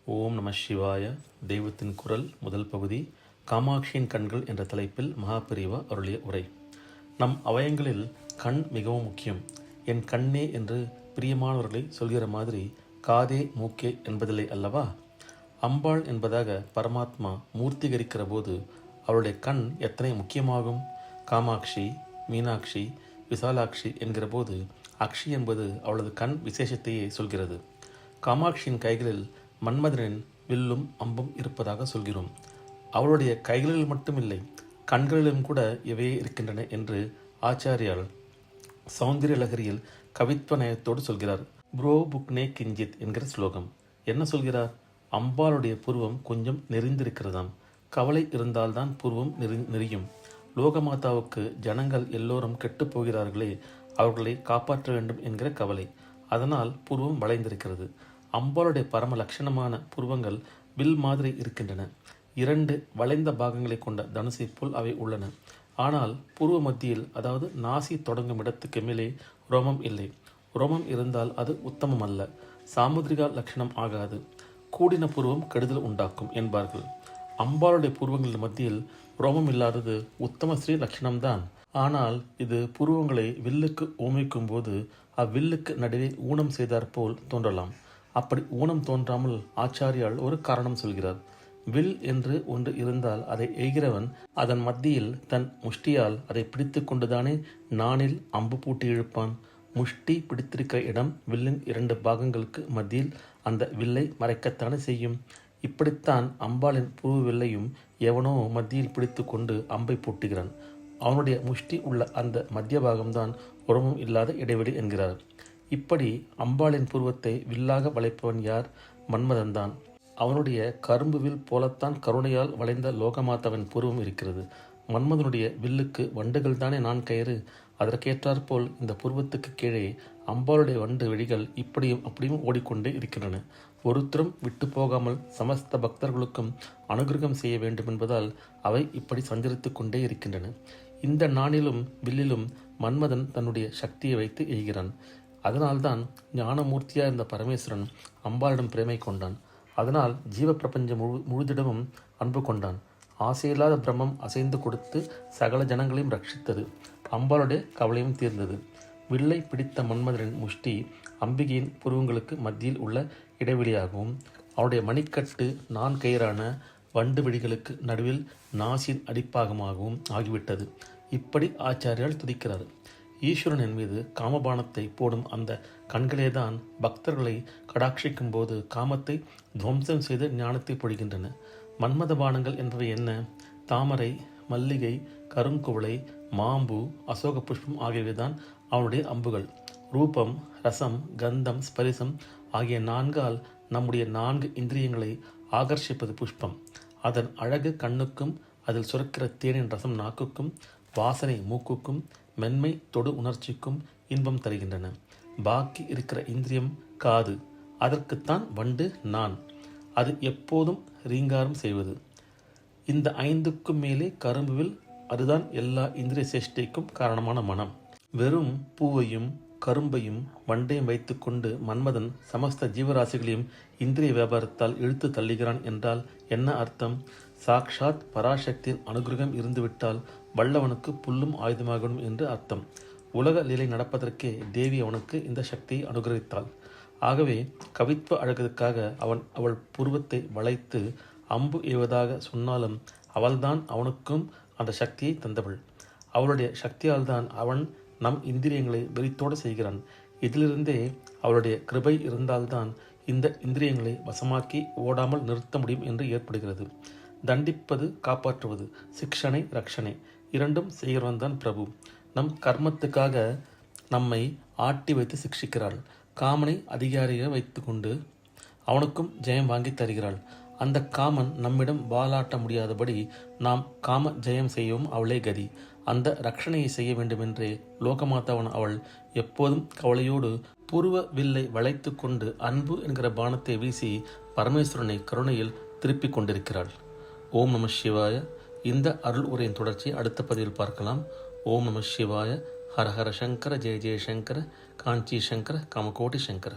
ஓம் நம சிவாய. தெய்வத்தின் குரல் முதல் பகுதி, காமாட்சியின் கண்கள் என்ற தலைப்பில் மகாபிரிவா அருளிய உரை. நம் அவயங்களில் கண் மிகவும் முக்கியம். என் கண்ணே என்று பிரியமானவர்களை சொல்கிற மாதிரி காதே மூக்கே என்பதில்லை அல்லவா? அம்பாள் என்பதாக பரமாத்மா மூர்த்திகரிக்கிற போது அவளுடைய கண் எத்தனை முக்கியமாகும்? காமாட்சி, மீனாட்சி, விசாலாட்சி என்கிற போது அக்ஷி என்பது அவளது கண் விசேஷத்தையே சொல்கிறது. காமாட்சியின் கைகளில் மன்மதனின் வில்லும் அம்பும் இருப்பதாக சொல்கிறோம். அவளுடைய கைகளில் மட்டுமில்லை, கண்களிலும் கூட இவையே இருக்கின்றன என்று ஆச்சாரியால் சௌந்தரிய லகரியில் கவித்வ நயத்தோடு சொல்கிறார். ப்ரோ புக்னே கிஞ்சித் என்கிற ஸ்லோகம் என்ன சொல்கிறார்? அம்பாளுடைய புருவம் கொஞ்சம் நெறிந்திருக்கிறதாம். கவலை இருந்தால்தான் புருவம் நெறியும். லோகமாதாவுக்கு ஜனங்கள் எல்லோரும் கெட்டு போகிறார்களே, அவர்களை காப்பாற்ற வேண்டும் என்கிற கவலை. அதனால் புருவம் வளைந்திருக்கிறது. அம்பாளுடைய பரம லட்சணமான புருவங்கள் வில் மாதிரி இருக்கின்றன. 2 வளைந்த பாகங்களை கொண்ட தனுசை போல் அவை உள்ளன. ஆனால் புருவ மத்தியில், அதாவது நாசி தொடங்கும் இடத்துக்கு மேலே ரோமம் இல்லை. ரோமம் இருந்தால் அது உத்தமம் அல்ல, சாமுத்ரிகா லட்சணம் ஆகாது. கூடின புருவம் கெடுதல் உண்டாக்கும் என்பார்கள். அம்பாளுடைய புருவங்களின் மத்தியில் ரோமம் இல்லாதது உத்தம ஸ்ரீ லட்சணம்தான். ஆனால் இது புருவங்களை வில்லுக்கு ஓமிக்கும் போது அவ்வில்லுக்கு நடுவே ஊனம் செய்தாற்போல் தோன்றலாம். அப்படி ஊனம் தோன்றாமல் ஆச்சாரியால் ஒரு காரணம் சொல்கிறார். வில் என்று ஒன்று இருந்தால் அதை எய்கிறவன் அதன் மத்தியில் தன் முஷ்டியால் அதை பிடித்து கொண்டுதானே நாணில் அம்பு பூட்டி இழுப்பான். முஷ்டி பிடித்திருக்கிற இடம் வில்லின் 2 பாகங்களுக்கு மத்தியில் அந்த வில்லை மறைக்கத்தானே செய்யும். இப்படித்தான் அம்பாளின் புருவ வில்லையும் எவனோ மத்தியில் பிடித்து கொண்டு அம்பை பூட்டுகிறான். அவனுடைய முஷ்டி உள்ள அந்த மத்திய பாகம்தான் உரமும் இல்லாத இடைவெளி என்கிறார். இப்படி அம்பாளின் புருவத்தை வில்லாக வளைப்பவன் யார்? மன்மதன்தான். அவனுடைய கரும்பு வில் போலத்தான் கருணையால் வளைந்த லோகமாதாவின் புருவம் இருக்கிறது. மன்மதனுடைய வில்லுக்கு வண்டுகள் தானே நான் கயிறு. அதற்கேற்றாற்போல் இந்த புருவத்துக்கு கீழே அம்பாளுடைய வண்டு வெடிகள் இப்படியும் அப்படியும் ஓடிக்கொண்டே இருக்கின்றன. ஒருத்தரும் விட்டு போகாமல் சமஸ்த பக்தர்களுக்கும் அனுகிரகம் செய்ய வேண்டும் என்பதால் அவை இப்படி சஞ்சரித்து கொண்டே இருக்கின்றன. இந்த நாணிலும் வில்லிலும் மன்மதன் தன்னுடைய சக்தியை வைத்து எய்கிறான். அதனால்தான் ஞானமூர்த்தியாக இருந்த பரமேஸ்வரன் அம்பாளிடம் பிரேமை கொண்டான். அதனால் ஜீவ பிரபஞ்சம் முழுதிடமும் அன்பு கொண்டான். ஆசையில்லாத பிரம்மம் அசைந்து கொடுத்து சகல ஜனங்களையும் ரட்சித்தது. அம்பாளுடைய கவலையும் தீர்ந்தது. வில்லை பிடித்த மன்மதனின் முஷ்டி அம்பிகையின் புருவங்களுக்கு மத்தியில் உள்ள இடைவெளியாகவும், அவருடைய மணிக்கட்டு 4 கயிறான வண்டு வெடிகளுக்கு நடுவில் நாசின் அடிப்பாகமாகவும் ஆகிவிட்டது. இப்படி ஆச்சாரியால் துதிக்கிறார். ஈஸ்வரனின் மீது காமபானத்தை போடும் அந்த கண்களேதான் பக்தர்களை கடாட்சிக்கும் போது காமத்தை துவம்சம் செய்து ஞானத்தை பொழிகின்றன. மன்மத பானங்கள் என்பவை என்ன? தாமரை, மல்லிகை, கருங்குவளை, மாம்பு, அசோக புஷ்பம் ஆகியவைதான் அவனுடைய அம்புகள். ரூபம், ரசம், கந்தம், ஸ்பரிசம் ஆகிய 4ஆல் நம்முடைய 4 இந்திரியங்களை ஆகர்ஷிப்பது புஷ்பம். அதன் அழகு கண்ணுக்கும், அதில் சுரக்கிற தேனின் ரசம் நாக்குக்கும், வாசனை மூக்குக்கும், மென்மை தொடு உணர்ச்சிக்கும் இன்பம் தருகின்றன. பாக்கி இருக்கிற இந்திரியம் காது. அதற்குத்தான் வண்டு நான். அது எப்போதும் ரீங்காரம் செய்வது. இந்த 5க்கும் மேலே கரும்புவில், அதுதான் எல்லா இந்திரிய சேஷ்டைக்கும் காரணமான மனம். வெறும் பூவையும் கரும்பையும் வண்டையும் வைத்துக்கொண்டு மன்மதன் சமஸ்த ஜீவராசிகளையும் இந்திரிய வியாபாரத்தால் இழுத்து தள்ளுகிறான் என்றால் என்ன அர்த்தம்? சாக்ஷாத் பராசக்தியின் அனுகிரகம் இருந்துவிட்டால் வல்லவனுக்கு புல்லும் ஆயுதமாகணும் என்று அர்த்தம். உலக லீலை நடப்பதற்கே தேவி அவனுக்கு இந்த சக்தியை அனுகிரகித்தாள். ஆகவே கவித்துவ அழகுக்காக அவள் புருவத்தை வளைத்து அம்பு எய்வதாக சொன்னாலும் அவள்தான் அவனுக்கும் அந்த சக்தியை தந்தவள். அவளுடைய சக்தியால் தான் அவன் நம் இந்திரியங்களை வெறித்தோடு செய்கிறான். இதிலிருந்தே அவளுடைய கிருபை இருந்தால்தான் இந்த இந்திரியங்களை வசமாக்கி ஓடாமல் நிறுத்த முடியும் என்று ஏற்படுகிறது. தண்டிப்பது, காப்பாற்றுவது, சிக்ஷனை, ரக்ஷனை 2ம் செய்கிறவன் தான் பிரபு. நம் கர்மத்துக்காக நம்மை ஆட்டி வைத்து சிக்ஷிக்கிறாள். காமனை அதிகாரியாக வைத்து கொண்டு அவனுக்கும் ஜெயம் வாங்கி தருகிறாள். அந்த காமன் நம்மிடம் வாலாட்ட முடியாதபடி நாம் காம ஜெயம் செய்யவும் அவளே கதி. அந்த ரக்ஷணையை செய்ய வேண்டுமென்றே லோகமாதாவன் அவள் எப்போதும் கவலையோடு புருவ வில்லை வளைத்து கொண்டு அன்பு என்கிற பானத்தை வீசி பரமேஸ்வரனை கருணையில் திருப்பிக் கொண்டிருக்கிறாள். ஓம் நம சிவாய. இந்த அருள் உரையின் தொடர்ச்சியை அடுத்த பதிவில் பார்க்கலாம். ஓம் நம சிவாய. ஹர ஹர சங்கர, ஜெய ஜெய சங்கர, காஞ்சி சங்கர, காமகோட்டி சங்கர.